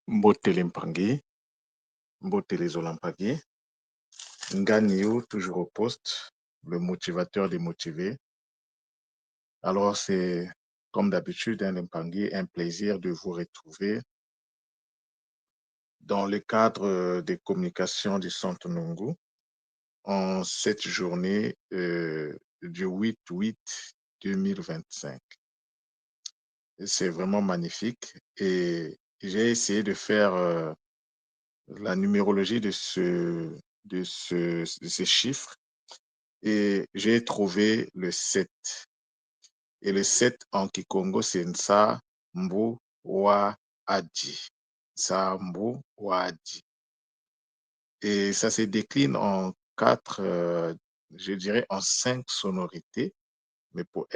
Mbotele Mpangi, Mbotele Zolampagi, Nganiou, toujours au poste, le motivateur des motivés. Alors, c'est comme d'habitude, Mpangi, un plaisir de vous retrouver dans le cadre des communications du Centre Nungu en cette journée du 8-8-2025. C'est vraiment magnifique et j'ai essayé de faire la numérologie de ces chiffres et j'ai trouvé le 7. Et le 7 en Kikongo, c'est Nsa Mbu Wa Adi. Nsa Mbu Wa Adi. Et ça se décline en quatre, je dirais en 5 sonorités, mais pour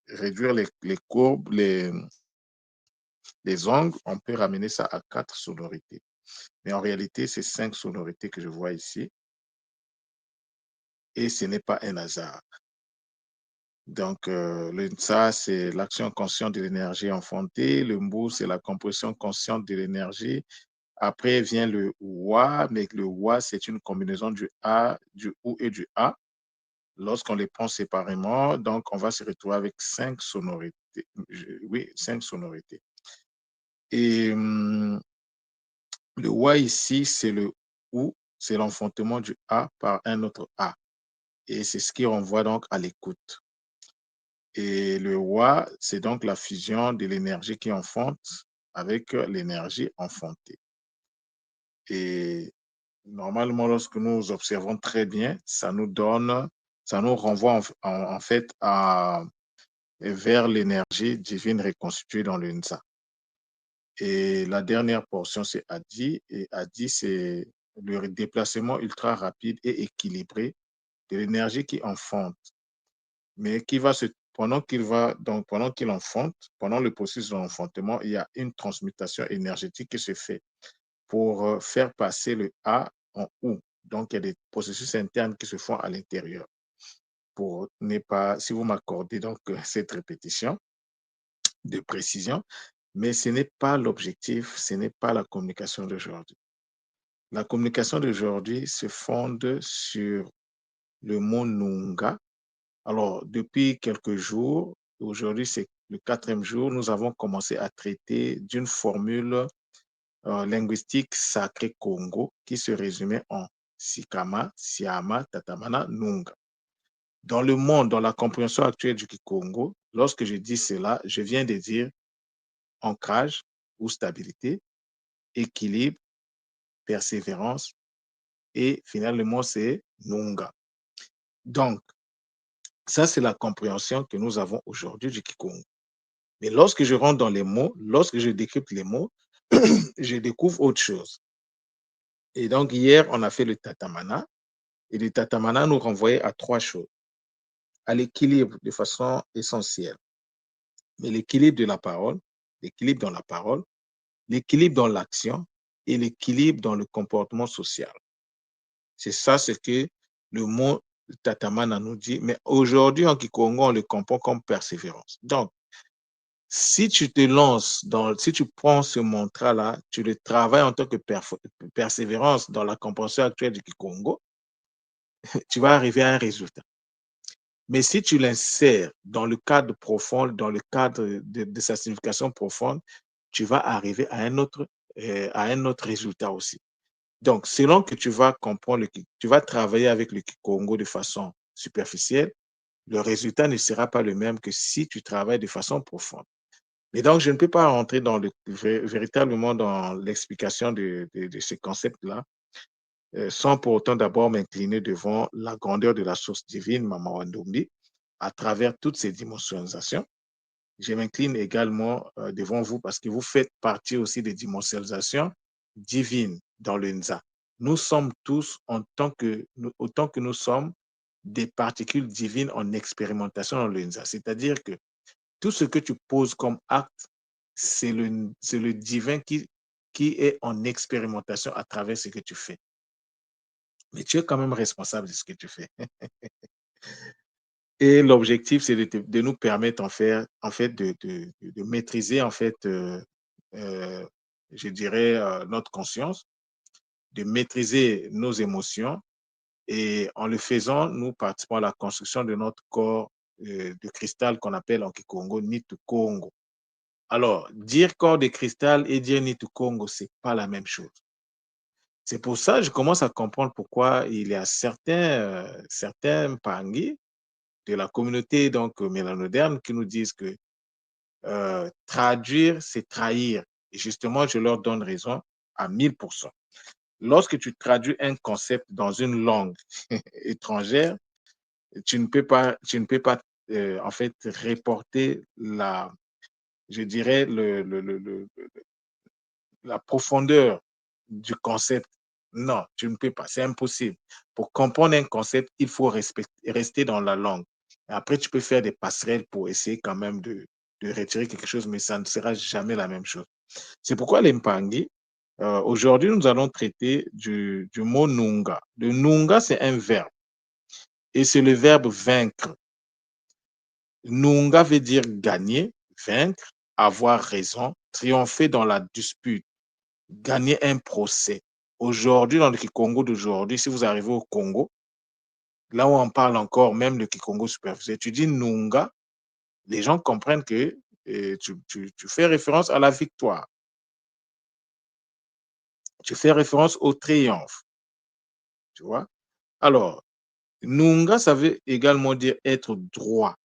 réduire les courbes, les angles, on peut ramener ça à 4 sonorités. Mais en réalité, c'est 5 sonorités que je vois ici. Et ce n'est pas un hasard. Donc, le Nsa, c'est l'action consciente de l'énergie enfantée. Le Mbu, c'est la composition consciente de l'énergie. Après vient le Wa, mais le Wa, c'est une combinaison du A, du OU et du A. Lorsqu'on les prend séparément, donc on va se retrouver avec 5 sonorités. Oui, 5 sonorités. Et le Wa ici, c'est le OU, c'est l'enfantement du A par un autre A. Et c'est ce qui renvoie donc à l'écoute. Et le Wa, c'est donc la fusion de l'énergie qui enfante avec l'énergie enfantée. Et normalement, lorsque nous observons très bien, ça nous renvoie en fait vers l'énergie divine reconstituée dans le Nsa. Et la dernière portion, c'est Adi. Et Adi, c'est le déplacement ultra rapide et équilibré de l'énergie qui enfante, mais qui va se pendant qu'il enfante, pendant le processus de l'enfantement, il y a une transmutation énergétique qui se fait pour faire passer le A en OU. Donc, il y a des processus internes qui se font à l'intérieur. Pour ne pas, si vous m'accordez donc cette répétition de précision, mais ce n'est pas l'objectif, ce n'est pas la communication d'aujourd'hui. La communication d'aujourd'hui se fonde sur le mot Nunga. Alors, depuis quelques jours, aujourd'hui c'est le 4e jour, nous avons commencé à traiter d'une formule linguistique sacrée Congo qui se résumait en Sikama, Siama, Tatamana, Nunga. Dans le monde, dans la compréhension actuelle du Kikongo, lorsque je dis cela, je viens de dire ancrage ou stabilité, équilibre, persévérance et finalement c'est Nunga. Donc, ça c'est la compréhension que nous avons aujourd'hui du Kikongo. Mais lorsque je rentre dans les mots, lorsque je décrypte les mots, je découvre autre chose. Et donc, hier, on a fait le tatamana. Et le tatamana nous renvoyait à 3 choses. À l'équilibre de façon essentielle. Mais l'équilibre de la parole, l'équilibre dans la parole, l'équilibre dans l'action et l'équilibre dans le comportement social. C'est ça ce que le mot tatamana nous dit. Mais aujourd'hui, en Kikongo, on le comprend comme persévérance. Donc, si tu te lances si tu prends ce mantra-là, tu le travailles en tant que persévérance dans la compréhension actuelle du Kikongo, tu vas arriver à un résultat. Mais si tu l'insères dans le cadre profond, dans le cadre de sa signification profonde, tu vas arriver à un autre résultat aussi. Donc, selon que tu vas comprendre, tu vas travailler avec le Kikongo de façon superficielle, le résultat ne sera pas le même que si tu travailles de façon profonde. Et donc, je ne peux pas rentrer véritablement dans l'explication de ces concepts-là sans pour autant d'abord m'incliner devant la grandeur de la source divine, Mama Wandombi, à travers toutes ces dimensionisations. Je m'incline également devant vous parce que vous faites partie aussi des dimensionisations divines dans le Nza. Nous sommes tous, autant que nous sommes, des particules divines en expérimentation dans le Nza. C'est-à-dire que tout ce que tu poses comme acte, c'est le divin qui est en expérimentation à travers ce que tu fais. Mais tu es quand même responsable de ce que tu fais. Et l'objectif, c'est de nous permettre en fait de maîtriser en fait je dirais, notre conscience, de maîtriser nos émotions. Et en le faisant, nous participons à la construction de notre corps de cristal qu'on appelle en Kikongo Nitu Congo. Alors, dire corps de cristal et dire Nitu Congo, c'est pas la même chose. C'est pour ça que je commence à comprendre pourquoi il y a certains Pangui de la communauté donc mélanoderme qui nous disent que traduire, c'est trahir. Et justement, je leur donne raison à 1000%. Lorsque tu traduis un concept dans une langue étrangère, tu ne peux pas en fait reporter je dirais, la profondeur du concept. Non, tu ne peux pas, c'est impossible. Pour comprendre un concept, il faut rester dans la langue. Après, tu peux faire des passerelles pour essayer quand même de retirer quelque chose, mais ça ne sera jamais la même chose. C'est pourquoi les Mpangi, aujourd'hui, nous allons traiter du mot Nunga. Le Nunga, c'est un verbe et c'est le verbe vaincre. Nunga veut dire gagner, vaincre, avoir raison, triompher dans la dispute, gagner un procès. Aujourd'hui, dans le Kikongo d'aujourd'hui, si vous arrivez au Congo, là où on parle encore même le Kikongo supervisé, tu dis Nunga, les gens comprennent que tu fais référence à la victoire, tu fais référence au triomphe, tu vois. Alors, Nunga, ça veut également dire être droit,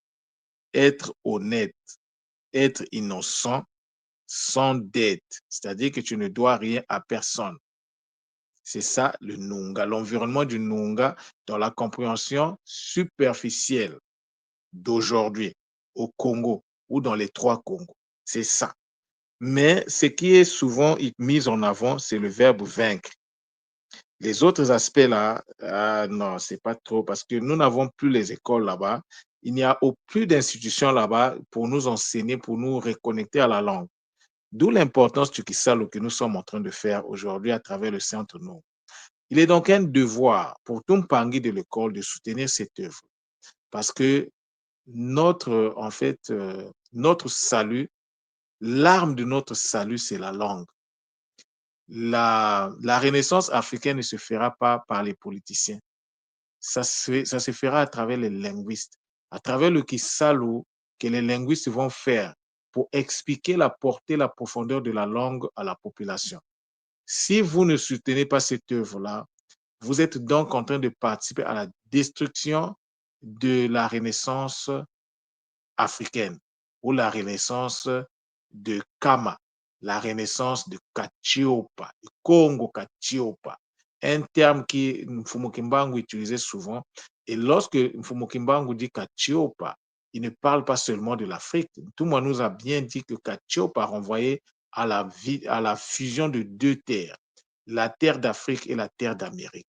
être honnête, être innocent, sans dette, c'est-à-dire que tu ne dois rien à personne. C'est ça le Nunga, l'environnement du Nunga dans la compréhension superficielle d'aujourd'hui au Congo ou dans les trois Congos. C'est ça. Mais ce qui est souvent mis en avant, c'est le verbe vaincre. Les autres aspects là, ah non, c'est pas trop parce que nous n'avons plus les écoles là-bas. Il n'y a plus d'institutions là-bas pour nous enseigner, pour nous reconnecter à la langue. D'où l'importance du Kisalo que nous sommes en train de faire aujourd'hui à travers le Centre Nou. Il est donc un devoir pour tout Mpangi de l'école de soutenir cette œuvre parce que en fait, notre salut, l'arme de notre salut, c'est la langue. La renaissance africaine ne se fera pas par les politiciens. Ça se fera à travers les linguistes, à travers le Kisalo que les linguistes vont faire pour expliquer la portée, la profondeur de la langue à la population. Si vous ne soutenez pas cette œuvre-là, vous êtes donc en train de participer à la destruction de la Renaissance africaine ou la Renaissance de Kama, la Renaissance de Kachiopa, du Congo Kachiopa, un terme que Mfumu Kimbangu utilisait souvent. Et lorsque Mfumu Kimbangu dit Kachiopa, il ne parle pas seulement de l'Afrique. Tout le monde nous a bien dit que Kachiopa renvoyait à la fusion de deux terres, la terre d'Afrique et la terre d'Amérique.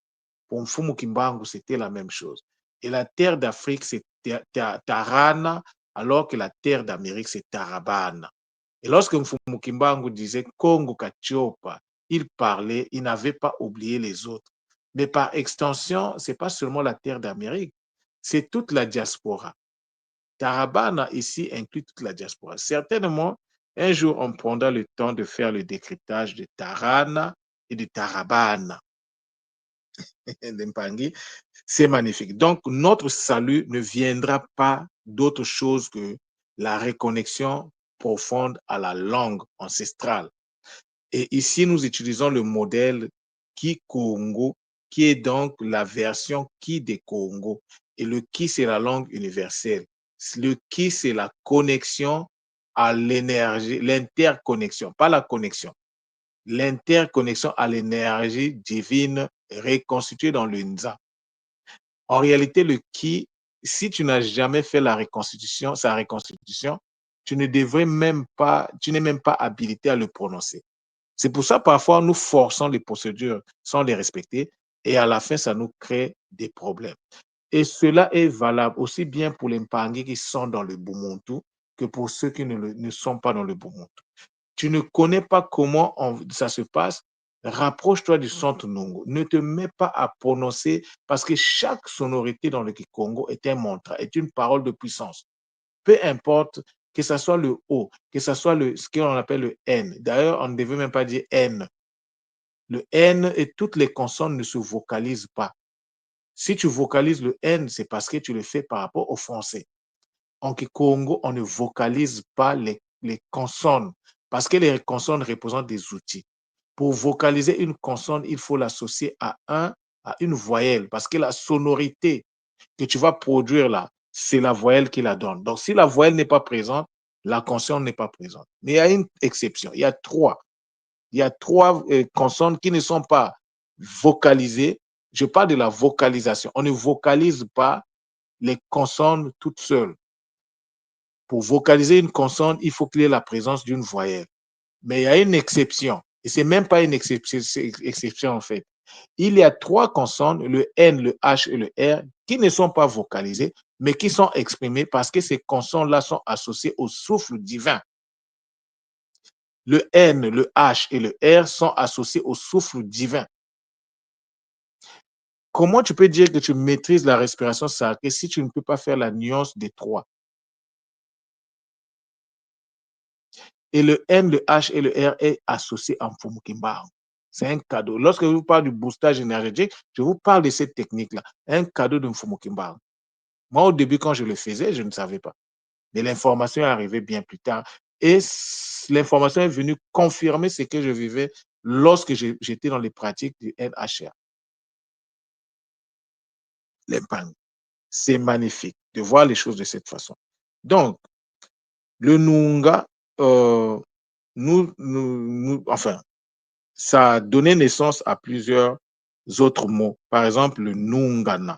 Pour Mfumu Kimbangu, c'était la même chose. Et la terre d'Afrique, c'est Tarana, alors que la terre d'Amérique, c'est Tarabana. Et lorsque Mfumu Kimbangu disait Congo Kachiopa, il parlait, il n'avait pas oublié les autres. Mais par extension, ce n'est pas seulement la terre d'Amérique, c'est toute la diaspora. Tarabana ici inclut toute la diaspora. Certainement, un jour, on prendra le temps de faire le décryptage de Tarana et de Tarabana. C'est magnifique. Donc, notre salut ne viendra pas d'autre chose que la reconnexion profonde à la langue ancestrale. Et ici, nous utilisons le modèle Ki-Congo, qui est donc la version Ki des Congo. Et le Ki, c'est la langue universelle. Le Ki, c'est la connexion à l'énergie, l'interconnexion, pas la connexion. L'interconnexion à l'énergie divine reconstituée dans le Nza. En réalité, le Ki, si tu n'as jamais fait sa reconstitution, tu n'es même pas habilité à le prononcer. C'est pour ça, parfois, nous forçons les procédures sans les respecter et à la fin, ça nous crée des problèmes. Et cela est valable aussi bien pour les Mpangi qui sont dans le Bumuntu que pour ceux qui ne sont pas dans le Bumuntu. Tu ne connais pas comment ça se passe, rapproche-toi du centre Nungu. Ne te mets pas à prononcer parce que chaque sonorité dans le Kikongo est un mantra, est une parole de puissance. Peu importe que ce soit le O, que ce soit ce qu'on appelle le N. D'ailleurs, on ne devait même pas dire N. Le N et toutes les consonnes ne se vocalisent pas. Si tu vocalises le N, c'est parce que tu le fais par rapport au français. En Kikongo, on ne vocalise pas les consonnes parce que les consonnes représentent des outils. Pour vocaliser une consonne, il faut l'associer à une voyelle parce que la sonorité que tu vas produire là, c'est la voyelle qui la donne. Donc, si la voyelle n'est pas présente, la consonne n'est pas présente. Mais il y a une exception. Il y a trois. Il y a trois consonnes qui ne sont pas vocalisées. Je parle de la vocalisation. On ne vocalise pas les consonnes toutes seules. Pour vocaliser une consonne, il faut qu'il y ait la présence d'une voyelle. Mais il y a une exception. Et ce n'est même pas une exception en fait. Il y a trois consonnes, le N, le H et le R, qui ne sont pas vocalisées, mais qui sont exprimées parce que ces consonnes-là sont associées au souffle divin. Le N, le H et le R sont associés au souffle divin. Comment tu peux dire que tu maîtrises la respiration sacrée si tu ne peux pas faire la nuance des trois? Et le N, le H et le R est associé en Fumukimba. C'est un cadeau. Lorsque je vous parle du boostage énergétique, je vous parle de cette technique-là. Un cadeau de Mfumukimba. Moi, au début, quand je le faisais, je ne savais pas. Mais l'information est arrivée bien plus tard. Et l'information est venue confirmer ce que je vivais lorsque j'étais dans les pratiques du NHR. L'impact. C'est magnifique de voir les choses de cette façon. Donc, le Nunga, enfin, ça a donné naissance à plusieurs autres mots. Par exemple, le Nungana.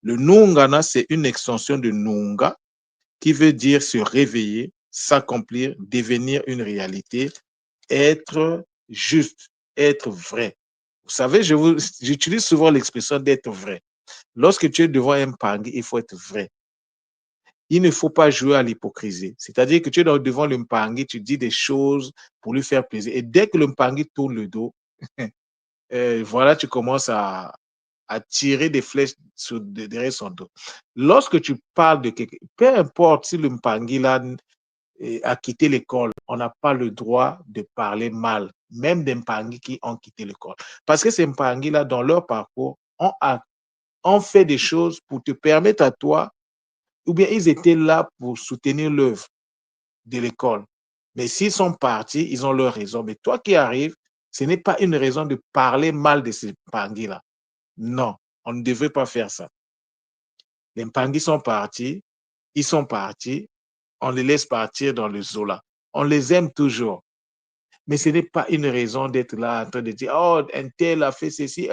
Le Nungana, c'est une extension de Nunga qui veut dire se réveiller, s'accomplir, devenir une réalité, être juste, être vrai. Vous savez, j'utilise souvent l'expression d'être vrai. Lorsque tu es devant un pangui, il faut être vrai. Il ne faut pas jouer à l'hypocrisie. C'est-à-dire que tu es devant le Mpangi, tu dis des choses pour lui faire plaisir. Et dès que le Mpangi tourne le dos, voilà, tu commences à tirer des flèches derrière son dos. Lorsque tu parles de quelqu'un, peu importe si le Mpangi là, a quitté l'école, on n'a pas le droit de parler mal, même des Mpangi qui ont quitté l'école. Parce que ces Mpangi là, dans leur parcours, ont fait des choses pour te permettre à toi, ou bien ils étaient là pour soutenir l'œuvre de l'école. Mais s'ils sont partis, ils ont leur raison. Mais toi qui arrives, ce n'est pas une raison de parler mal de ces Mpangi-là. Non, on ne devrait pas faire ça. Les Mpangi sont partis, ils sont partis, on les laisse partir dans le Zola. On les aime toujours. Mais ce n'est pas une raison d'être là en train de dire, oh, un tel a fait ceci.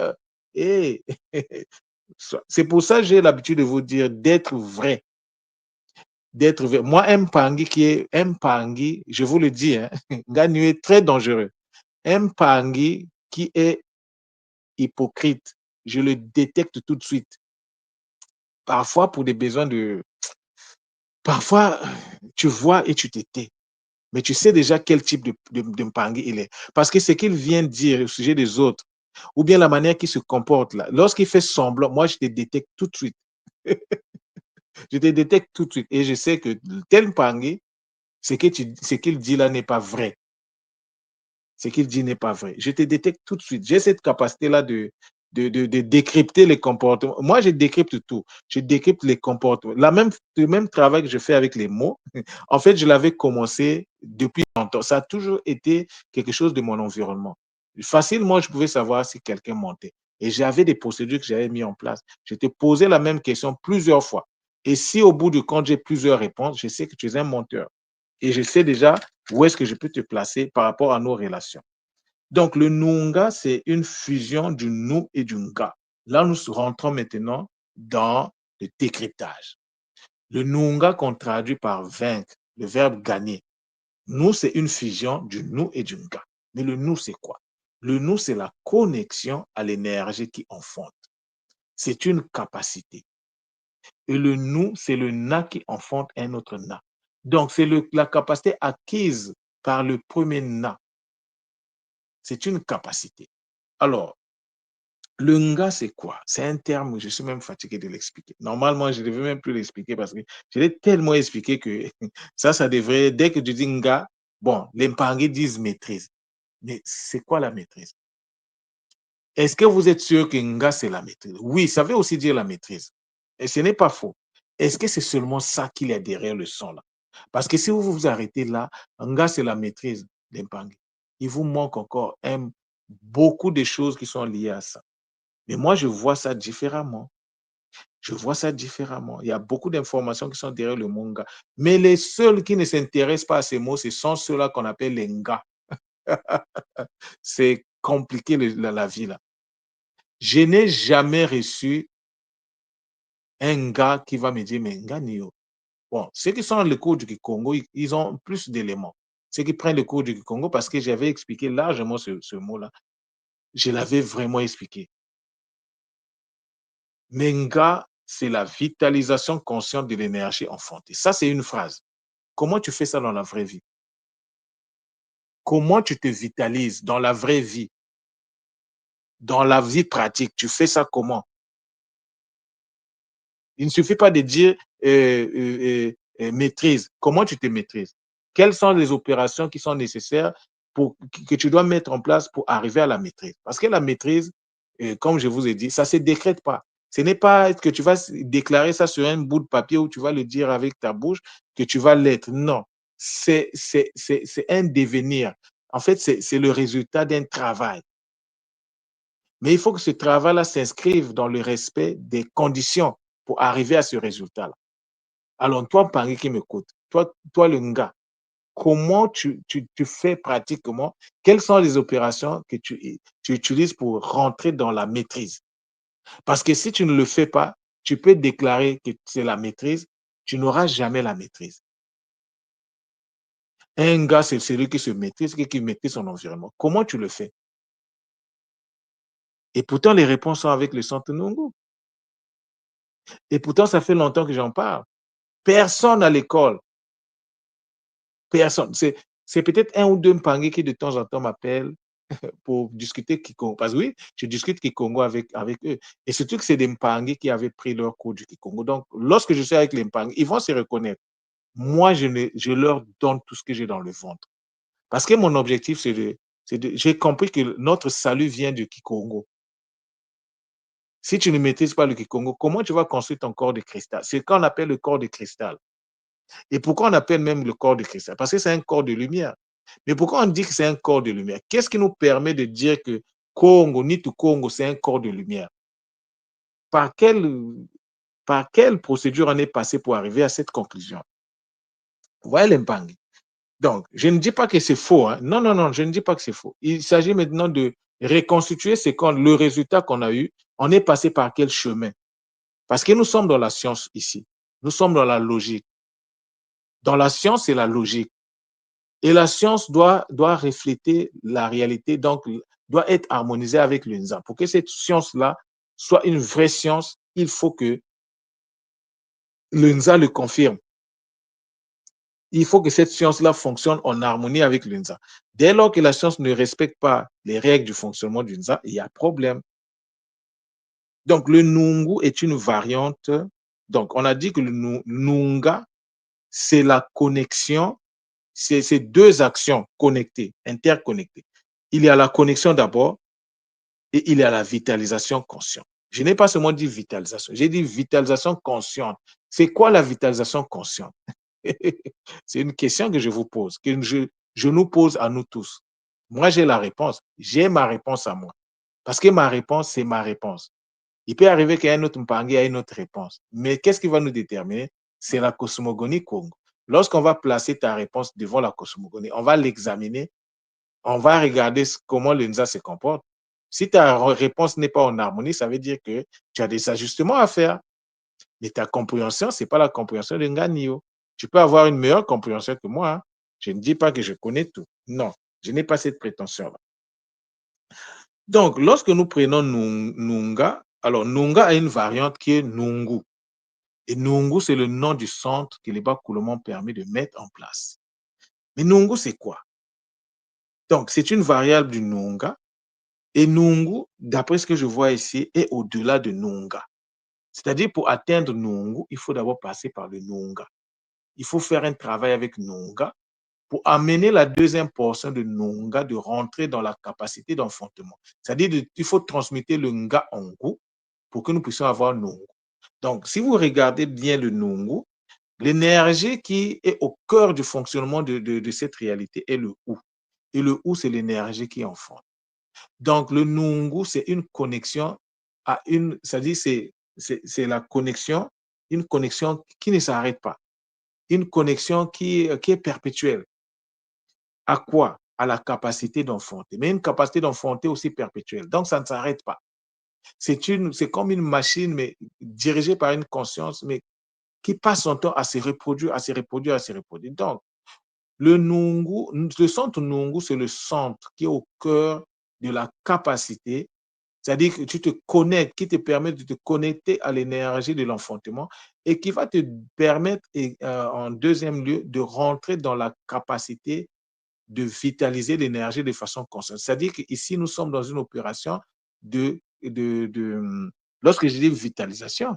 Hey. C'est pour ça que j'ai l'habitude de vous dire d'être vrai. D'être vrai. Moi, un Mpangi qui est un Mpangi, je vous le dis, hein, Gagnou est très dangereux. Un Mpangi qui est hypocrite, je le détecte tout de suite. Parfois, pour des besoins de... Parfois, tu vois et tu te tais. Mais tu sais déjà quel type de Mpangi il est. Parce que ce qu'il vient dire au sujet des autres, ou bien la manière qu'il se comporte là, lorsqu'il fait semblant, moi, je te détecte tout de suite. Je te détecte tout de suite. Et je sais que tel Mpangi, ce qu'il dit là n'est pas vrai. Ce qu'il dit n'est pas vrai. Je te détecte tout de suite. J'ai cette capacité-là de décrypter les comportements. Moi, je décrypte tout. Je décrypte les comportements. Le même travail que je fais avec les mots, en fait, je l'avais commencé depuis longtemps. Ça a toujours été quelque chose de mon environnement. Facilement, je pouvais savoir si quelqu'un mentait. Et j'avais des procédures que j'avais mis en place. Je te posais la même question plusieurs fois. Et si au bout du compte, j'ai plusieurs réponses, je sais que tu es un menteur. Et je sais déjà où est-ce que je peux te placer par rapport à nos relations. Donc, le Nunga, c'est une fusion du nous et du nga. Là, nous rentrons maintenant dans le décryptage. Le Nunga qu'on traduit par vaincre, le verbe gagner. Nous, c'est une fusion du nous et du nga. Mais le nous, c'est quoi? Le nous, c'est la connexion à l'énergie qui enfonte. C'est une capacité. Et le nous, c'est le na qui enfonte un autre na. Donc, c'est la capacité acquise par le premier na. C'est une capacité. Alors, Le nga, c'est quoi? C'est un terme, je suis même fatigué de l'expliquer. Normalement, je ne devais même plus l'expliquer parce que je l'ai tellement expliqué que ça devrait, dès que tu dis nga, bon, les Mpangais disent maîtrise. Mais c'est quoi la maîtrise? Est-ce que vous êtes sûr que nga, c'est la maîtrise? Oui, ça veut aussi dire la maîtrise. Et ce n'est pas faux. Est-ce que c'est seulement ça qu'il y a derrière le son là? Parce que si vous vous arrêtez là, nga, c'est la maîtrise des Mpangais. Il vous manque encore beaucoup de choses qui sont liées à ça. Mais moi, je vois ça différemment. Je vois ça différemment. Il y a beaucoup d'informations qui sont derrière le mot nga. Mais les seuls qui ne s'intéressent pas à ces mots, ce sont ceux-là qu'on appelle les nga. C'est compliqué la vie là. Je n'ai jamais reçu un gars qui va me dire, mais nga Nio. Bon, ceux qui sont dans le cours du Kikongo, ils ont plus d'éléments. Ceux qui prennent le cours du Kikongo, parce que j'avais expliqué largement ce mot-là, je l'avais vraiment expliqué. Menga, c'est la vitalisation consciente de l'énergie enfantée. Ça, c'est une phrase. Comment tu fais ça dans la vraie vie? Comment tu te vitalises dans la vraie vie, dans la vie pratique? Tu fais ça comment? Il ne suffit pas de dire maîtrise. Comment tu te maîtrises? Quelles sont les opérations qui sont nécessaires que tu dois mettre en place pour arriver à la maîtrise? Parce que la maîtrise, comme je vous ai dit, ça ne se décrète pas. Ce n'est pas que tu vas déclarer ça sur un bout de papier ou tu vas le dire avec ta bouche que tu vas l'être. Non, c'est un devenir. En fait, c'est le résultat d'un travail. Mais il faut que ce travail-là s'inscrive dans le respect des conditions pour arriver à ce résultat-là. Alors, toi, Paris qui m'écoute, toi, le Nga, comment tu fais pratiquement, quelles sont les opérations que tu utilises pour rentrer dans la maîtrise? Parce que si tu ne le fais pas, tu peux déclarer que c'est la maîtrise, tu n'auras jamais la maîtrise. Un gars, c'est celui qui se maîtrise, qui maîtrise son environnement. Comment tu le fais? Et pourtant, les réponses sont avec le Centre Nungu. Et pourtant, ça fait longtemps que j'en parle. Personne à l'école, personne. C'est peut-être un ou deux Mpangais qui de temps en temps m'appellent pour discuter Kikongo. Parce que oui, je discute Kikongo avec eux. Et surtout que c'est des Mpangais qui avaient pris leur cours du Kikongo. Donc, lorsque je suis avec les Mpangais, ils vont se reconnaître. Moi, je leur donne tout ce que j'ai dans le ventre. Parce que mon objectif, j'ai compris que notre salut vient du Kikongo. Si tu ne maîtrises pas le Kikongo, comment tu vas construire ton corps de cristal? C'est ce qu'on appelle le corps de cristal. Et pourquoi on appelle même le corps de cristal? Parce que c'est un corps de lumière. Mais pourquoi on dit que c'est un corps de lumière? Qu'est-ce qui nous permet de dire que Congo, Nitu Congo, c'est un corps de lumière? Par quelle, par quelle procédure on est passé pour arriver à cette conclusion? Vous voyez l'impact. Donc, je ne dis pas que c'est faux. Hein. Non, non, non, je ne dis pas que c'est faux. Il s'agit maintenant de reconstituer le résultat qu'on a eu. On est passé par quel chemin? Parce que nous sommes dans la science ici. Nous sommes dans la logique. Dans la science, c'est la logique. Et la science doit refléter la réalité, donc doit être harmonisée avec l'UNZA. Pour que cette science-là soit une vraie science, il faut que l'UNZA le confirme. Il faut que cette science-là fonctionne en harmonie avec l'UNZA. Dès lors que la science ne respecte pas les règles du fonctionnement de l'UNZA, il y a problème. Donc, le Nungu est une variante. Donc, on a dit que le Nunga, c'est la connexion, c'est deux actions connectées, interconnectées. Il y a la connexion d'abord et il y a la vitalisation consciente. Je n'ai pas seulement dit vitalisation, j'ai dit vitalisation consciente. C'est quoi la vitalisation consciente? C'est une question que je vous pose, que je nous pose à nous tous. Moi, j'ai la réponse. J'ai ma réponse à moi. Parce que ma réponse, c'est ma réponse. Il peut arriver qu'il y ait un autre Mpangi ait une autre réponse. Mais qu'est-ce qui va nous déterminer? C'est la cosmogonie Congo. Lorsqu'on va placer ta réponse devant la cosmogonie, on va l'examiner, on va regarder comment l'UNZA se comporte. Si ta réponse n'est pas en harmonie, ça veut dire que tu as des ajustements à faire. Mais ta compréhension, ce n'est pas la compréhension de Nganio. Tu peux avoir une meilleure compréhension que moi. Hein. Je ne dis pas que je connais tout. Non, je n'ai pas cette prétention-là. Donc, lorsque nous prenons Nunga, alors Nunga a une variante qui est Nungu. Et Nungu, c'est le nom du centre que les Bakoulomon permet de mettre en place. Mais Nungu, c'est quoi? Donc, c'est une variable du Nunga Et Nungu, d'après ce que je vois ici, est au-delà de Nunga. C'est-à-dire, pour atteindre Nungu, il faut d'abord passer par le Nunga. Il faut faire un travail avec Nunga pour amener la deuxième portion de Nunga de rentrer dans la capacité d'enfantement. C'est-à-dire qu'il faut transmettre le Nga en Ngu pour que nous puissions avoir Nungu. Donc, si vous regardez bien le Nungu, l'énergie qui est au cœur du fonctionnement de cette réalité est le Ou. Et le Ou, c'est l'énergie qui enfante. Donc, le Nungu, c'est une connexion à une, c'est-à-dire c'est la connexion, une connexion qui ne s'arrête pas, une connexion qui est perpétuelle. À quoi? À la capacité d'enfanter, mais une capacité d'enfanter aussi perpétuelle. Donc, ça ne s'arrête pas. C'est comme une machine, mais dirigée par une conscience, mais qui passe son temps à se reproduire, à se reproduire, à se reproduire. Donc, le Nungu, le centre Nungu, c'est le centre qui est au cœur de la capacité, c'est-à-dire que tu te connectes, qui te permet de te connecter à l'énergie de l'enfantement et qui va te permettre, en deuxième lieu, de rentrer dans la capacité de vitaliser l'énergie de façon constante. C'est-à-dire qu'ici, nous sommes dans une opération de lorsque je dis vitalisation,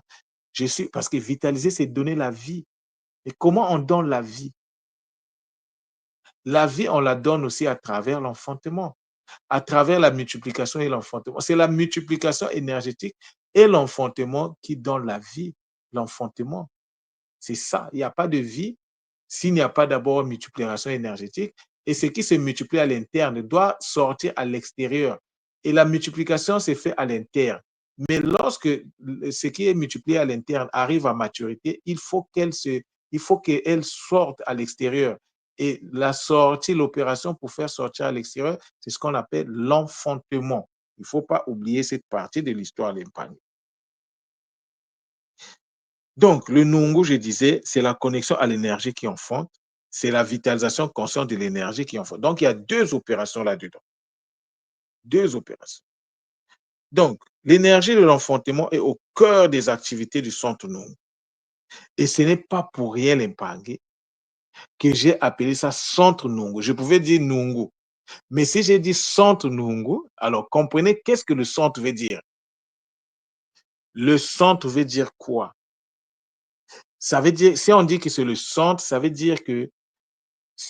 parce que vitaliser, c'est donner la vie. Et comment on donne la vie? La vie, on la donne aussi à travers l'enfantement, à travers la multiplication et l'enfantement. C'est la multiplication énergétique et l'enfantement qui donne la vie, l'enfantement. C'est ça. Il n'y a pas de vie s'il n'y a pas d'abord une multiplication énergétique. Et ce qui se multiplie à l'interne doit sortir à l'extérieur. Et la multiplication se fait à l'interne. Mais lorsque ce qui est multiplié à l'interne arrive à maturité, il faut qu'elle sorte à l'extérieur. Et la sortie, l'opération pour faire sortir à l'extérieur, c'est ce qu'on appelle l'enfantement. Il ne faut pas oublier cette partie de l'histoire de l'épargne. Donc, le Nungu, je disais, c'est la connexion à l'énergie qui enfante, c'est la vitalisation consciente de l'énergie qui enfante. Donc, il y a deux opérations là-dedans. Deux opérations. Donc, l'énergie de l'enfantement est au cœur des activités du centre Nungu. Et ce n'est pas pour rien l'Impangé que j'ai appelé ça centre Nungu. Je pouvais dire Nungu. Mais si j'ai dit centre Nungu, alors comprenez qu'est-ce que le centre veut dire. Le centre veut dire quoi? Ça veut dire, si on dit que c'est le centre, ça veut dire que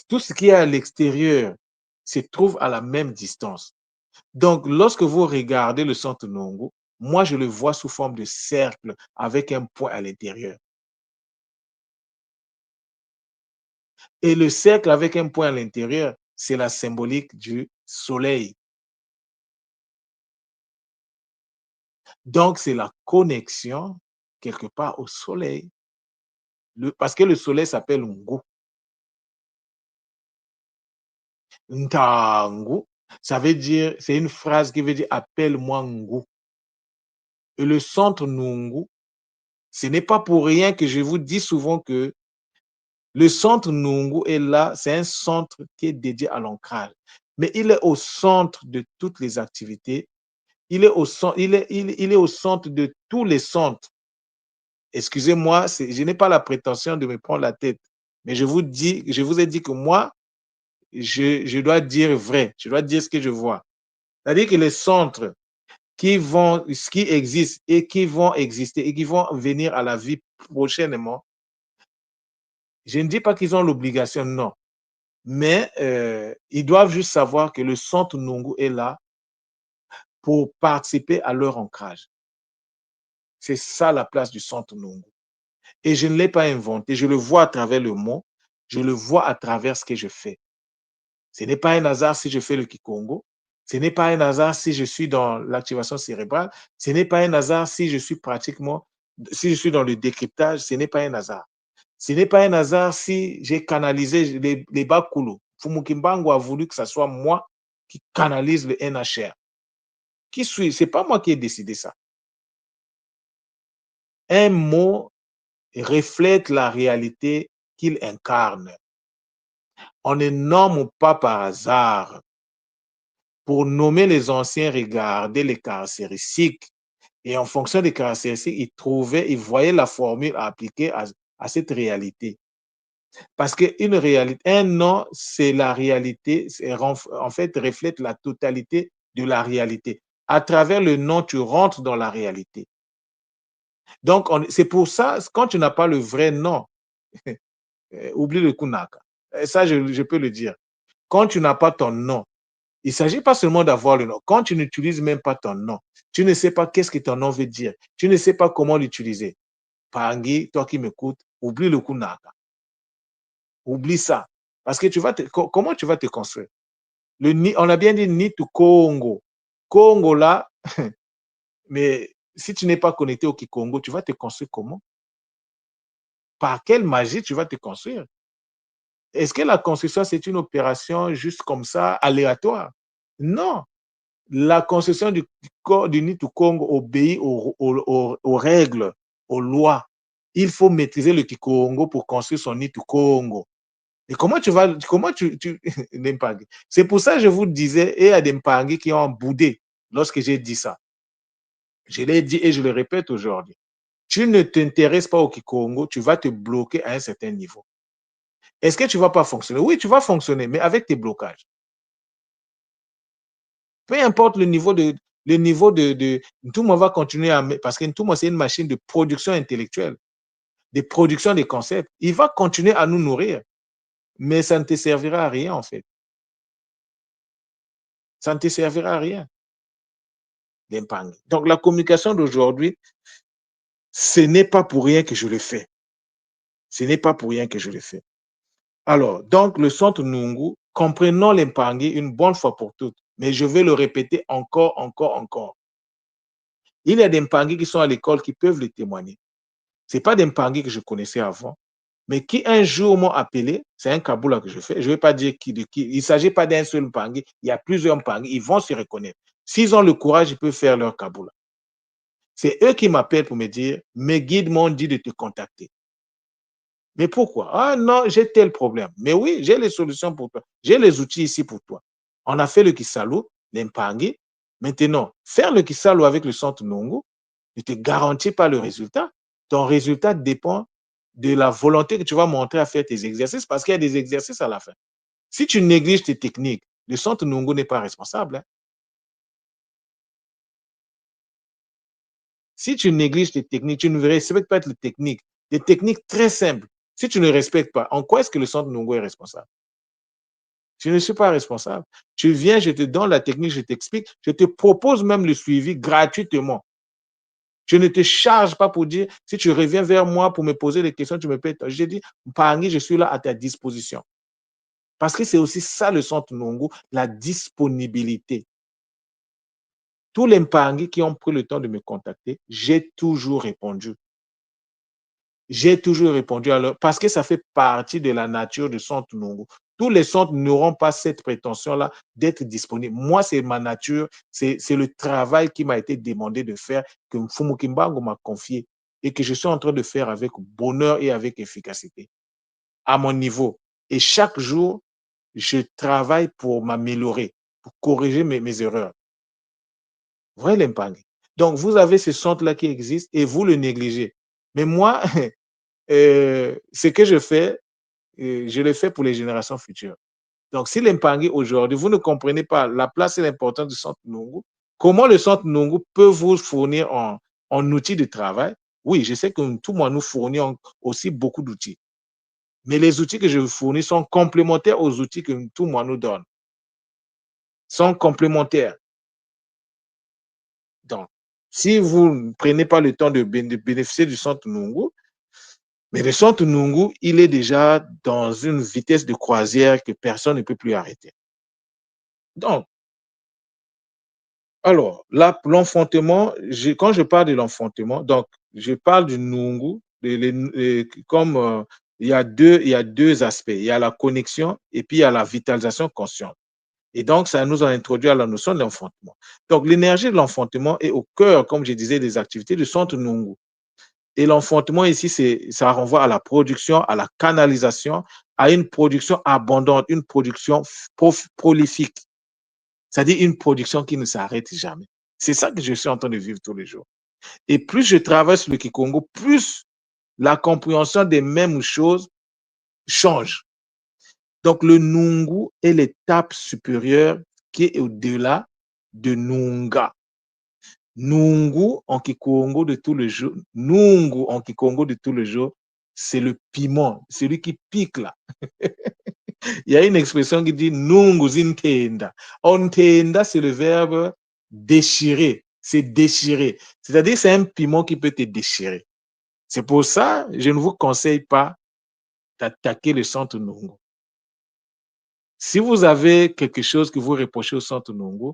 tout ce qui est à l'extérieur se trouve à la même distance. Donc, lorsque vous regardez le centre Nungu, moi, je le vois sous forme de cercle avec un point à l'intérieur. Et le cercle avec un point à l'intérieur, c'est la symbolique du soleil. Donc, c'est la connexion quelque part au soleil. Parce que le soleil s'appelle Ngu. Ntangu, ça veut dire, c'est une phrase qui veut dire appelle-moi Ngu. Et le centre Nungu, ce n'est pas pour rien que je vous dis souvent que le centre Nungu est là, c'est un centre qui est dédié à l'ancrage. Mais il est au centre de toutes les activités. Il est au centre, il est au centre de tous les centres. Excusez-moi, je n'ai pas la prétention de me prendre la tête. Mais je vous ai dit que moi, je dois dire vrai. Je dois dire ce que je vois. C'est-à-dire que les centres qui existent et qui vont exister et qui vont venir à la vie prochainement, je ne dis pas qu'ils ont l'obligation, non. Mais ils doivent juste savoir que le centre Nungu est là pour participer à leur ancrage. C'est ça la place du centre Nungu. Et je ne l'ai pas inventé, je le vois à travers le mot, je le vois à travers ce que je fais. Ce n'est pas un hasard si je fais le Kikongo, ce n'est pas un hasard si je suis dans l'activation cérébrale, ce n'est pas un hasard si je suis si je suis dans le décryptage, ce n'est pas un hasard. Ce n'est pas un hasard si j'ai canalisé les Bakulu. Fumukimbangu a voulu que ce soit moi qui canalise le NHR. Qui suis? Ce n'est pas moi qui ai décidé ça. Un mot reflète la réalité qu'il incarne. On ne nomme pas par hasard. Pour nommer les anciens, regardez les caractéristiques. Et en fonction des caractéristiques, ils voyaient la formule à appliquer à cette réalité. Parce qu'une réalité, un nom, c'est la réalité, en fait, reflète la totalité de la réalité. À travers le non, tu rentres dans la réalité. Donc, c'est pour ça, quand tu n'as pas le vrai non, oublie le kunaka. Ça, je peux le dire. Quand tu n'as pas ton nom, il ne s'agit pas seulement d'avoir le nom. Quand tu n'utilises même pas ton nom, tu ne sais pas qu'est-ce que ton nom veut dire. Tu ne sais pas comment l'utiliser. Pangui, toi qui m'écoutes, oublie le kunaka. Oublie ça. Parce que comment tu vas te construire? On a bien dit ni to Congo. Congo là, mais si tu n'es pas connecté au Kikongo, tu vas te construire comment? Par quelle magie tu vas te construire? Est-ce que la construction, c'est une opération juste comme ça, aléatoire? Non. La construction du Nid du Congo obéit aux règles, aux lois. Il faut maîtriser le Kikongo pour construire son Nid du Congo. Et comment tu Dempangue. C'est pour ça que je vous disais, et il y a des Mpangi qui ont boudé lorsque j'ai dit ça. Je l'ai dit et je le répète aujourd'hui. Tu ne t'intéresses pas au Kikongo, tu vas te bloquer à un certain niveau. Est-ce que tu ne vas pas fonctionner? Oui, tu vas fonctionner, mais avec tes blocages. Peu importe le niveau de tout le monde va continuer parce que tout le monde, c'est une machine de production intellectuelle, de production des concepts. Il va continuer à nous nourrir, mais ça ne te servira à rien, en fait. Ça ne te servira à rien, l'impang. Donc, la communication d'aujourd'hui, ce n'est pas pour rien que je le fais. Ce n'est pas pour rien que je le fais. Alors, donc, le centre Nungu, comprenons l'impangé une bonne fois pour toutes, mais je vais le répéter encore, encore, encore. Il y a des Mpangui qui sont à l'école qui peuvent le témoigner. Ce n'est pas des Mpangui que je connaissais avant, mais qui un jour m'ont appelé, c'est un Kaboula que je fais, je ne vais pas dire qui. Il ne s'agit pas d'un seul Mpangui, il y a plusieurs Mpangui, ils vont se reconnaître. S'ils ont le courage, ils peuvent faire leur Kaboula. C'est eux qui m'appellent pour me dire, mes guides m'ont dit de te contacter. Mais pourquoi? Ah non, j'ai tel problème. Mais oui, j'ai les solutions pour toi. J'ai les outils ici pour toi. On a fait le Kisalo, l'Empangui. Maintenant, faire le Kisalo avec le centre Nongo ne te garantit pas le résultat. Ton résultat dépend de la volonté que tu vas montrer à faire tes exercices parce qu'il y a des exercices à la fin. Si tu négliges tes techniques, le centre Nongo n'est pas responsable. Hein. Si tu négliges tes techniques, tu ne respectes pas les techniques, des techniques très simples. Si tu ne respectes pas, en quoi est-ce que le centre Nongo est responsable? Je ne suis pas responsable. Tu viens, je te donne la technique, je t'explique, je te propose même le suivi gratuitement. Je ne te charge pas pour dire, si tu reviens vers moi pour me poser des questions, tu me payes. J'ai dit, Pangui, je suis là à ta disposition. Parce que c'est aussi ça le centre Nongo, la disponibilité. Tous les Pangui qui ont pris le temps de me contacter, j'ai toujours répondu. J'ai toujours répondu à leur, parce que ça fait partie de la nature du centre Nungu. Tous les centres n'auront pas cette prétention-là d'être disponibles. Moi, c'est ma nature, c'est le travail qui m'a été demandé de faire, que Mfumu Kimbangu m'a confié et que je suis en train de faire avec bonheur et avec efficacité, à mon niveau. Et chaque jour, je travaille pour m'améliorer, pour corriger mes erreurs. Vous voyez l'impact. Donc, vous avez ce centre-là qui existe et vous le négligez. Mais moi, ce que je fais, je le fais pour les générations futures. Donc, si l'Empangui aujourd'hui, vous ne comprenez pas la place et l'importance du centre Nungu, comment le centre Nungu peut vous fournir en outils de travail? Oui, je sais que tout le monde nous fournit aussi beaucoup d'outils. Mais les outils que je vous fournis sont complémentaires aux outils que tout le monde nous donne. Sont complémentaires. Donc, si vous ne prenez pas le temps de bénéficier du centre Nungu, mais le centre Nungu, il est déjà dans une vitesse de croisière que personne ne peut plus arrêter. Donc, alors, l'enfantement, quand je parle de l'enfantement, donc, je parle du Nungu, comme il y a deux aspects. Il y a la connexion et puis il y a la vitalisation consciente. Et donc, ça nous a introduit à la notion de l'enfantement. Donc, l'énergie de l'enfantement est au cœur, comme je disais, des activités du centre Nungu. Et l'enfantement ici, ça renvoie à la production, à la canalisation, à une production abondante, une production prolifique. C'est-à-dire une production qui ne s'arrête jamais. C'est ça que je suis en train de vivre tous les jours. Et plus je travaille sur le Kikongo, plus la compréhension des mêmes choses change. Donc le Nungu est l'étape supérieure qui est au-delà de Nunga. Nungu en Kikongo de tout le jour, Nungu en Kikongo de tout le jour, c'est le piment, celui qui pique là. Il y a une expression qui dit Nungu zintenda. Ontenda, c'est le verbe déchirer, c'est déchirer. C'est-à-dire c'est un piment qui peut te déchirer. C'est pour ça, je ne vous conseille pas d'attaquer le centre Nungu. Si vous avez quelque chose que vous reprochez au centre Nungu,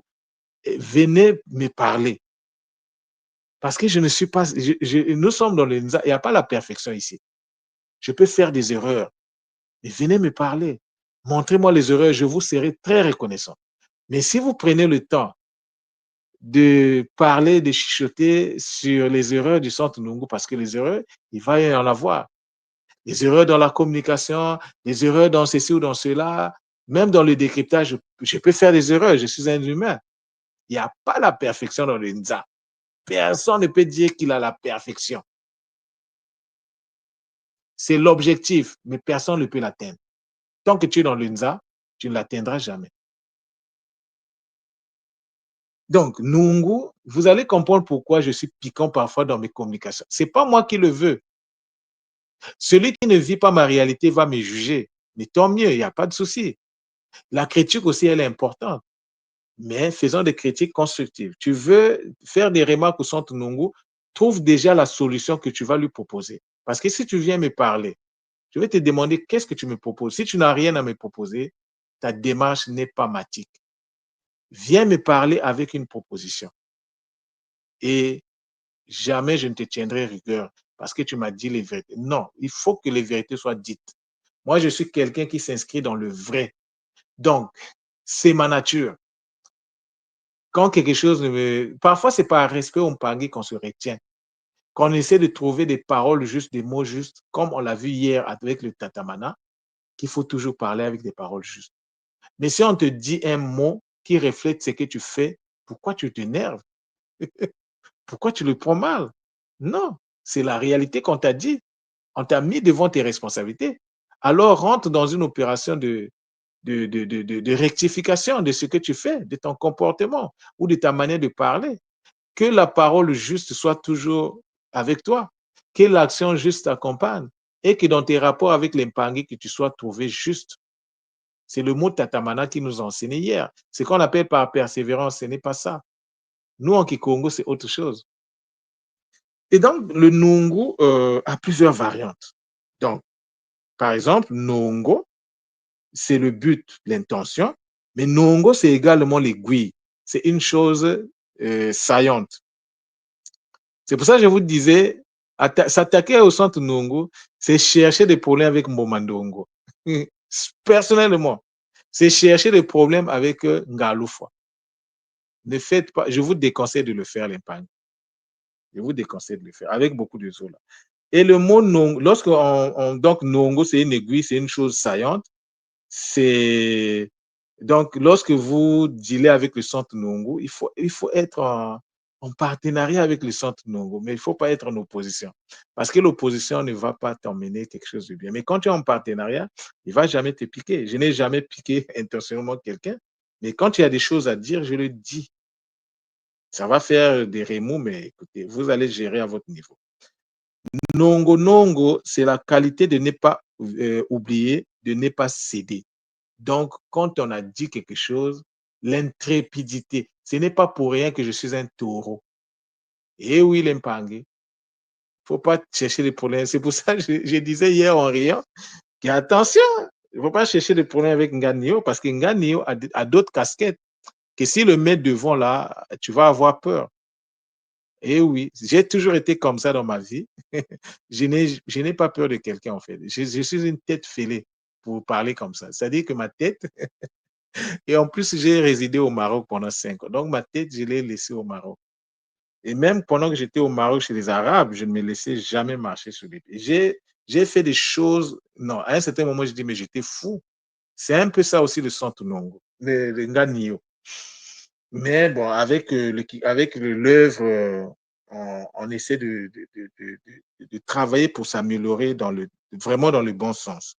venez me parler. Parce que je ne suis pas. Nous sommes dans le Nza, il n'y a pas la perfection ici. Je peux faire des erreurs. Mais venez me parler. Montrez-moi les erreurs, je vous serai très reconnaissant. Mais si vous prenez le temps de parler, de chuchoter sur les erreurs du centre Nungu, parce que les erreurs, il va y en avoir. Des erreurs dans la communication, des erreurs dans ceci ou dans cela, même dans le décryptage, je peux faire des erreurs, je suis un humain. Il n'y a pas la perfection dans le Nza. Personne ne peut dire qu'il a la perfection. C'est l'objectif, mais personne ne peut l'atteindre. Tant que tu es dans le Nza, tu ne l'atteindras jamais. Donc, Nungu, vous allez comprendre pourquoi je suis piquant parfois dans mes communications. Ce n'est pas moi qui le veux. Celui qui ne vit pas ma réalité va me juger. Mais tant mieux, il n'y a pas de souci. La critique aussi, elle est importante. Mais faisons des critiques constructives. Tu veux faire des remarques au centre Nungu, trouve déjà la solution que tu vas lui proposer. Parce que si tu viens me parler, je vais te demander qu'est-ce que tu me proposes. Si tu n'as rien à me proposer, ta démarche n'est pas matique. Viens me parler avec une proposition. Et jamais je ne te tiendrai rigueur parce que tu m'as dit les vérités. Non, il faut que les vérités soient dites. Moi, je suis quelqu'un qui s'inscrit dans le vrai. Donc, c'est ma nature. Quand quelque chose ne me... Parfois, c'est par respect au Mpangi qu'on se retient. Qu'on essaie de trouver des paroles justes, des mots justes, comme on l'a vu hier avec le Tatamana, qu'il faut toujours parler avec des paroles justes. Mais si on te dit un mot qui reflète ce que tu fais, pourquoi tu t'énerves? Pourquoi tu le prends mal? Non, c'est la réalité qu'on t'a dit. On t'a mis devant tes responsabilités. Alors rentre dans une opération de rectification de ce que tu fais, de ton comportement ou de ta manière de parler. Que la parole juste soit toujours avec toi, que l'action juste t'accompagne et que dans tes rapports avec les Mpangi, que tu sois trouvé juste. C'est le mot tatamana qui nous a enseigné hier. Ce qu'on appelle par persévérance, ce n'est pas ça. Nous, en Kikongo, c'est autre chose. Et donc, le Nungu a plusieurs variantes. Donc, par exemple, Nongo, c'est le but, l'intention, mais Nongo, c'est également l'aiguille. C'est une chose saillante. C'est pour ça que je vous disais, s'attaquer au centre Nongo, c'est chercher des problèmes avec Mbomandongo. Personnellement, c'est chercher des problèmes avec Ngaloufwa. Ne faites pas, je vous déconseille de le faire, l'impagne. Je vous déconseille de le faire avec beaucoup de zola. Et le mot Nongo, lorsque donc Nongo, c'est une aiguille, c'est une chose saillante. C'est donc lorsque vous dealez avec le centre Nongo, il faut être en partenariat avec le centre Nongo, mais il ne faut pas être en opposition. Parce que l'opposition ne va pas t'emmener quelque chose de bien. Mais quand tu es en partenariat, il ne va jamais te piquer. Je n'ai jamais piqué intentionnellement quelqu'un, mais quand il y a des choses à dire, je le dis. Ça va faire des remous, mais écoutez, vous allez gérer à votre niveau. Nongo Nongo, c'est la qualité de ne pas oublier, de ne pas céder. Donc, quand on a dit quelque chose, l'intrépidité, ce n'est pas pour rien que je suis un taureau. Et oui, l'impangue, il ne faut pas chercher des problèmes. C'est pour ça que je disais hier en riant qu'attention, il ne faut pas chercher des problèmes avec Nganio parce que Nganio a d'autres casquettes que si le met devant là, tu vas avoir peur. Et oui, j'ai toujours été comme ça dans ma vie. Je n'ai pas peur de quelqu'un en fait. Je suis une tête fêlée pour parler comme ça. C'est-à-dire que ma tête, et en plus, j'ai résidé au Maroc pendant 5 ans. Donc, ma tête, je l'ai laissée au Maroc. Et même pendant que j'étais au Maroc chez les Arabes, je ne me laissais jamais marcher sur les pieds. J'ai fait des choses. Non, à un certain moment, je dis, mais j'étais fou. C'est un peu ça aussi le centre Nongo, le Nganio. Mais bon, avec l'œuvre, on essaie de travailler pour s'améliorer vraiment dans le bon sens.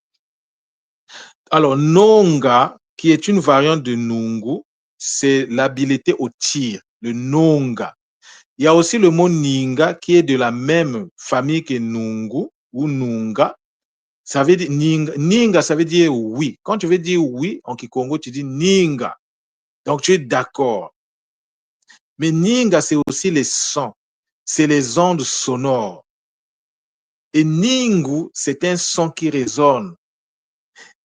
Alors, Nonga, qui est une variante de Nungu, c'est l'habileté au tir, le nunga. Il y a aussi le mot ninga qui est de la même famille que nungu ou nunga. Ça veut dire ninga, ninga, ça veut dire oui. Quand tu veux dire oui, en Kikongo, tu dis ninga. Donc tu es d'accord. Mais ninga, c'est aussi les sons, c'est les ondes sonores. Et ningu, c'est un son qui résonne.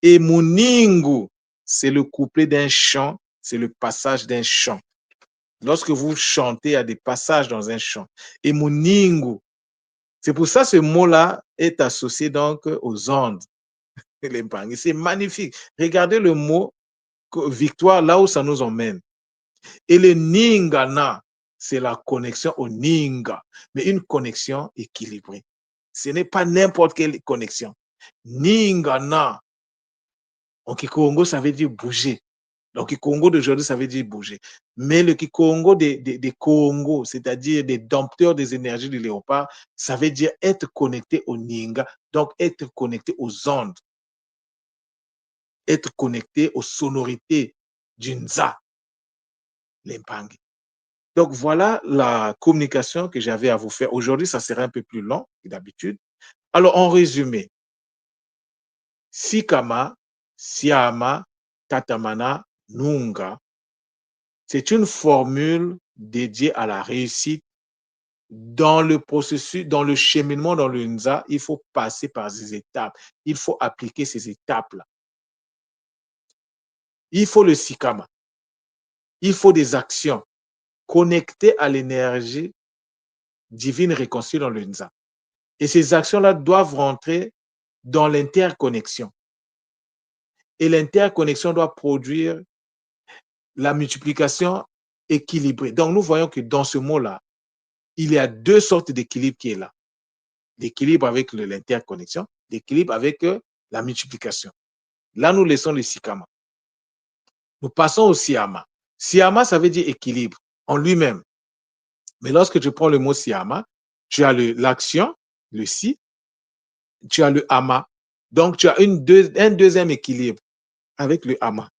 Et muningu, c'est le couplet d'un chant, c'est le passage d'un chant. Lorsque vous chantez, il y a des passages dans un chant. Et muningu, c'est pour ça que ce mot-là est associé donc aux ondes. C'est magnifique. Regardez le mot victoire là où ça nous emmène. Et le ningana, c'est la connexion au ninga, mais une connexion équilibrée. Ce n'est pas n'importe quelle connexion. Ningana, en Kikongo, ça veut dire bouger. Donc, Kikongo d'aujourd'hui, ça veut dire bouger. Mais le Kikongo des Congo, c'est-à-dire des dompteurs des énergies du léopard, ça veut dire être connecté au Ninga, donc être connecté aux ondes, être connecté aux sonorités du Nza, l'Impangi. Donc, voilà la communication que j'avais à vous faire. Aujourd'hui, ça serait un peu plus long que d'habitude. Alors, en résumé, Sikama, Siama, Tatamana, Nunga, c'est une formule dédiée à la réussite. Dans le processus, dans le cheminement, dans le Nza, il faut passer par ces étapes. Il faut appliquer ces étapes-là. Il faut le Sikama. Il faut des actions connectées à l'énergie divine réconciliée dans le Nza. Et ces actions-là doivent rentrer dans l'interconnexion. Et l'interconnexion doit produire la multiplication équilibrée. Donc, nous voyons que dans ce mot-là, il y a deux sortes d'équilibre qui est là. L'équilibre avec l'interconnexion, l'équilibre avec la multiplication. Là, nous laissons le Sikama. Nous passons au Siama. Siama, ça veut dire équilibre en lui-même. Mais lorsque tu prends le mot Siama, tu as l'action, le Si, tu as le Ama. Donc, tu as un deuxième équilibre avec le Ama.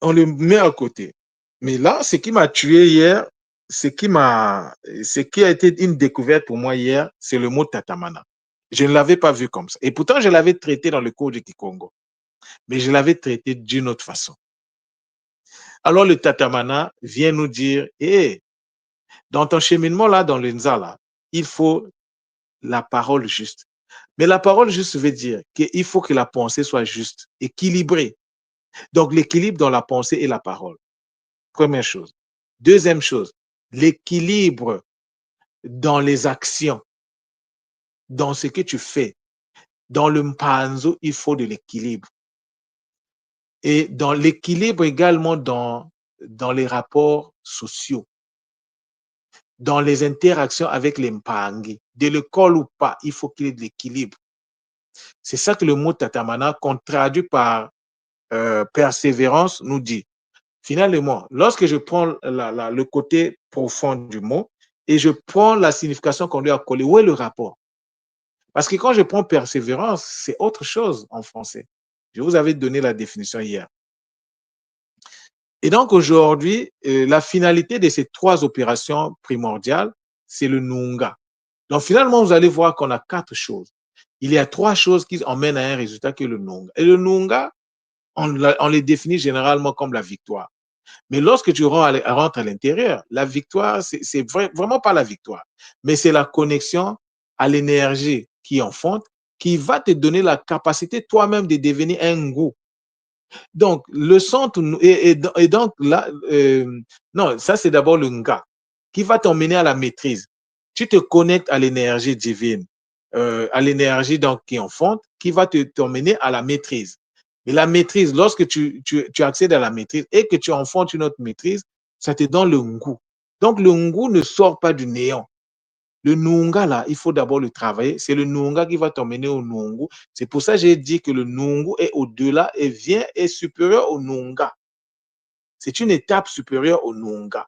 On le met à côté. Mais là, ce qui m'a tué hier, ce qui a été une découverte pour moi hier, c'est le mot Tatamana. Je ne l'avais pas vu comme ça. Et pourtant, je l'avais traité dans le cours du Kikongo. Mais je l'avais traité d'une autre façon. Alors le Tatamana vient nous dire, hey, dans ton cheminement là, dans le Nza là, il faut la parole juste. Mais la parole juste veut dire qu'il faut que la pensée soit juste, équilibrée. Donc l'équilibre dans la pensée et la parole. Première chose. Deuxième chose, l'équilibre dans les actions, dans ce que tu fais. Dans le mpanzo, il faut de l'équilibre. Et dans l'équilibre également dans les rapports sociaux, dans les interactions avec les mpangi, de l'école ou pas, il faut qu'il y ait de l'équilibre. C'est ça que le mot tatamana, qu'on traduit par persévérance, nous dit. Finalement, lorsque je prends le côté profond du mot et je prends la signification qu'on lui a collée, où est le rapport? Parce que quand je prends persévérance, c'est autre chose en français. Je vous avais donné la définition hier. Et donc aujourd'hui, la finalité de ces trois opérations primordiales, c'est le Nunga. Donc finalement, vous allez voir qu'on a quatre choses. Il y a trois choses qui emmènent à un résultat qui est le Nunga. Et le Nunga, on les définit généralement comme la victoire. Mais lorsque tu rentres à l'intérieur, la victoire, c'est vraiment pas la victoire, mais c'est la connexion à l'énergie qui enfonte, qui va te donner la capacité toi-même de devenir un goût. Donc, le centre, et donc là, non, ça c'est d'abord le nga, qui va t'emmener à la maîtrise. Tu te connectes à l'énergie divine, à l'énergie donc qui enfonte, qui va t'emmener à la maîtrise. Et la maîtrise, lorsque tu accèdes à la maîtrise et que tu enfontes une autre maîtrise, ça te donne le ngu. Donc, le ngu ne sort pas du néant. Le Nunga, là, il faut d'abord le travailler. C'est le Nunga qui va t'emmener au Nungu. C'est pour ça que j'ai dit que le Nungu est au-delà et est supérieur au Nunga. C'est une étape supérieure au Nunga.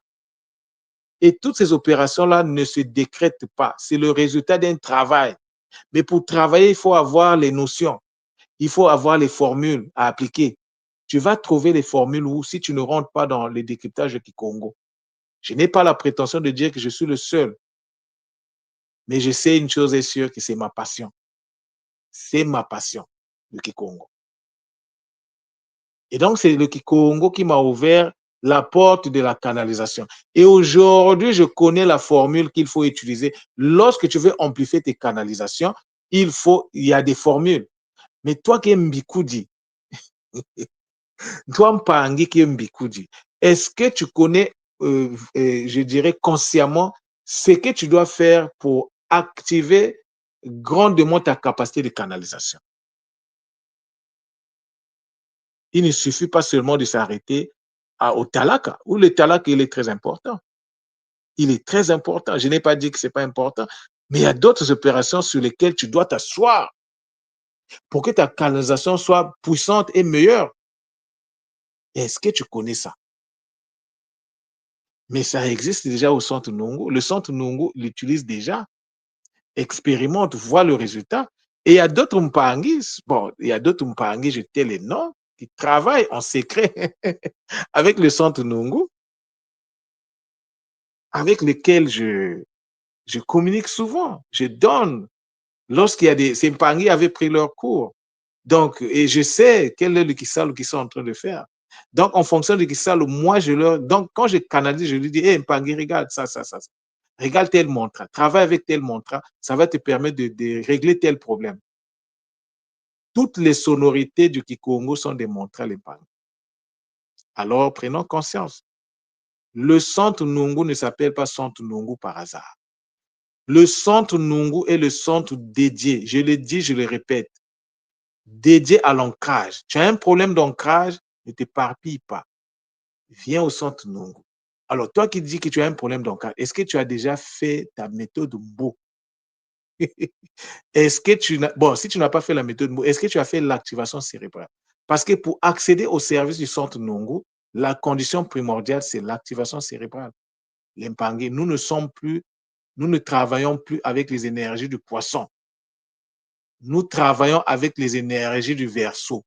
Et toutes ces opérations-là ne se décrètent pas. C'est le résultat d'un travail. Mais pour travailler, il faut avoir les notions. Il faut avoir les formules à appliquer. tu vas trouver les formules où si tu ne rentres pas dans le décryptage de Kikongo, je n'ai pas la prétention de dire que je suis le seul, mais je sais une chose est sûre que c'est ma passion. C'est ma passion, le Kikongo. Et donc, c'est le Kikongo qui m'a ouvert la porte de la canalisation. Et aujourd'hui, je connais la formule qu'il faut utiliser. Lorsque tu veux amplifier tes canalisations, il y a des formules. Mais toi qui es Mbikoudi, toi Mpangi qui est Mbikoudi, est-ce que tu connais, je dirais consciemment, ce que tu dois faire pour activer grandement ta capacité de canalisation? Il ne suffit pas seulement de s'arrêter au talaka, où le talaka, il est très important. Il est très important. Je n'ai pas dit que ce n'est pas important, mais il y a d'autres opérations sur lesquelles tu dois t'asseoir pour que ta canalisation soit puissante et meilleure. Est-ce que tu connais ça? Mais ça existe déjà au centre Nongo. Le centre Nongo l'utilise déjà. Expérimente, vois le résultat. Et il y a d'autres Mpangis, bon, il y a d'autres Mpangis, je tais les noms, qui travaillent en secret avec le centre Nongo, avec lesquels je communique souvent, je donne. Lorsqu'il y a des... Ces Mpangis avaient pris leur cours. Donc, et je sais quel est le Kisalo qu'ils sont en train de faire. Donc, en fonction du Kisalo, moi, je leur... Donc, quand je canalise, je lui dis, hé, Mpangi, regarde ça, ça, ça. Regarde tel mantra, travaille avec tel mantra, ça va te permettre de régler tel problème. Toutes les sonorités du Kikongo sont des mantras Mpangi. Alors, prenons conscience. Le centre Nungu ne s'appelle pas centre Nungu par hasard. Le centre Nungu est le centre dédié, je le dis, je le répète, dédié à l'ancrage. Tu as un problème d'ancrage, ne t'éparpille pas. Viens au centre Nungu. Alors, toi qui dis que tu as un problème d'ancrage, est-ce que tu as déjà fait ta méthode Mbo? Est-ce que tu n'as... Bon, si tu n'as pas fait la méthode Mbo, est-ce que tu as fait l'activation cérébrale? Parce que pour accéder au service du centre Nungu, la condition primordiale, c'est l'activation cérébrale. L'Impangué, nous ne travaillons plus avec les énergies du poisson. Nous travaillons avec les énergies du Verseau.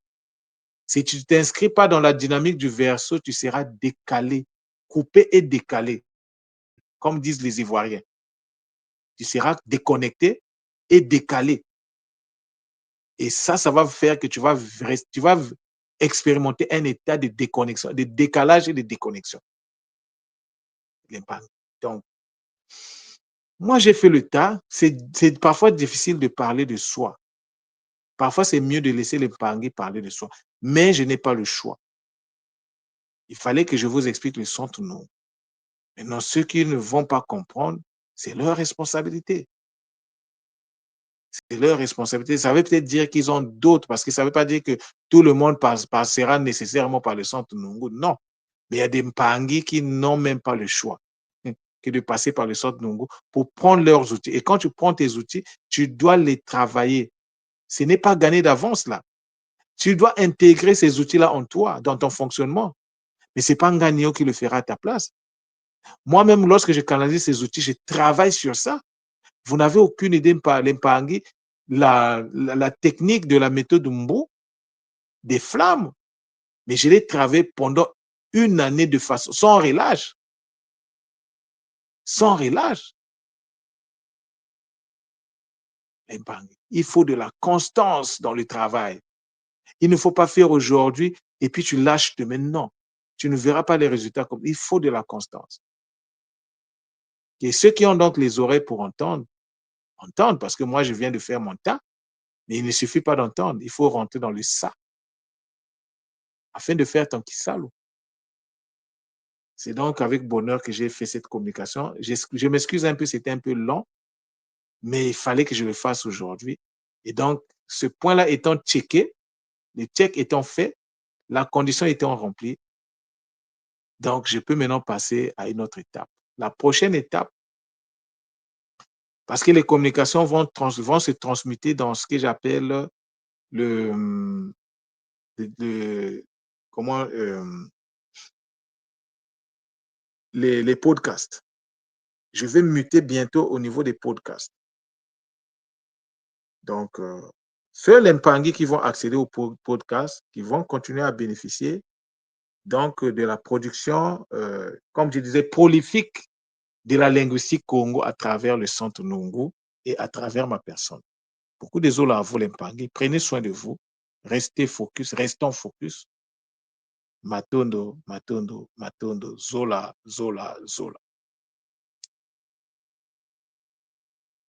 Si tu ne t'inscris pas dans la dynamique du Verseau, tu seras décalé, coupé et décalé, comme disent les Ivoiriens. Tu seras déconnecté et décalé. Et ça va faire que tu vas expérimenter un état de déconnexion, de décalage et de déconnexion. Donc, moi, j'ai fait le tas. C'est parfois difficile de parler de soi. Parfois, c'est mieux de laisser les Mpangui parler de soi. Mais je n'ai pas le choix. Il fallait que je vous explique le centre non. Maintenant, ceux qui ne vont pas comprendre, c'est leur responsabilité. C'est leur responsabilité. Ça veut peut-être dire qu'ils ont d'autres, parce que ça ne veut pas dire que tout le monde passera nécessairement par le centre Nungu. Non. Mais il y a des Mpangui qui n'ont même pas le choix que de passer par le centre Nungu pour prendre leurs outils. Et quand tu prends tes outils, tu dois les travailler. Ce n'est pas gagné d'avance là. Tu dois intégrer ces outils-là en toi, dans ton fonctionnement. Mais ce n'est pas un gagnant qui le fera à ta place. Moi-même, lorsque je canalise ces outils, je travaille sur ça. Vous n'avez aucune idée, Mpangi, la technique de la méthode Mbo, des flammes. Mais je l'ai travaillé pendant une année de façon, sans relâche. Sans relâche. Il faut de la constance dans le travail. Il ne faut pas faire aujourd'hui et puis tu lâches demain. Non. Tu ne verras pas les résultats comme il faut de la constance. Et ceux qui ont donc les oreilles pour entendre, entendent, parce que moi, je viens de faire mon tas, mais il ne suffit pas d'entendre, il faut rentrer dans le ça, afin de faire ton kisalo. C'est donc avec bonheur que j'ai fait cette communication. Je m'excuse un peu, c'était un peu long, mais il fallait que je le fasse aujourd'hui. Et donc, ce point-là étant checké, le check étant fait, la condition étant remplie, donc je peux maintenant passer à une autre étape. La prochaine étape, parce que les communications vont se transmuter dans ce que j'appelle le, comment, les podcasts. Je vais muter bientôt au niveau des podcasts. Donc, Ceux les Mpangi qui vont accéder au podcast, qui vont continuer à bénéficier donc de la production, comme je disais, prolifique de la linguistique Congo à travers le centre Nungu et à travers ma personne. Beaucoup désolé à vous les Mpangi, prenez soin de vous, restez focus, restons focus. Matondo, Matondo, Matondo, Zola, Zola, Zola.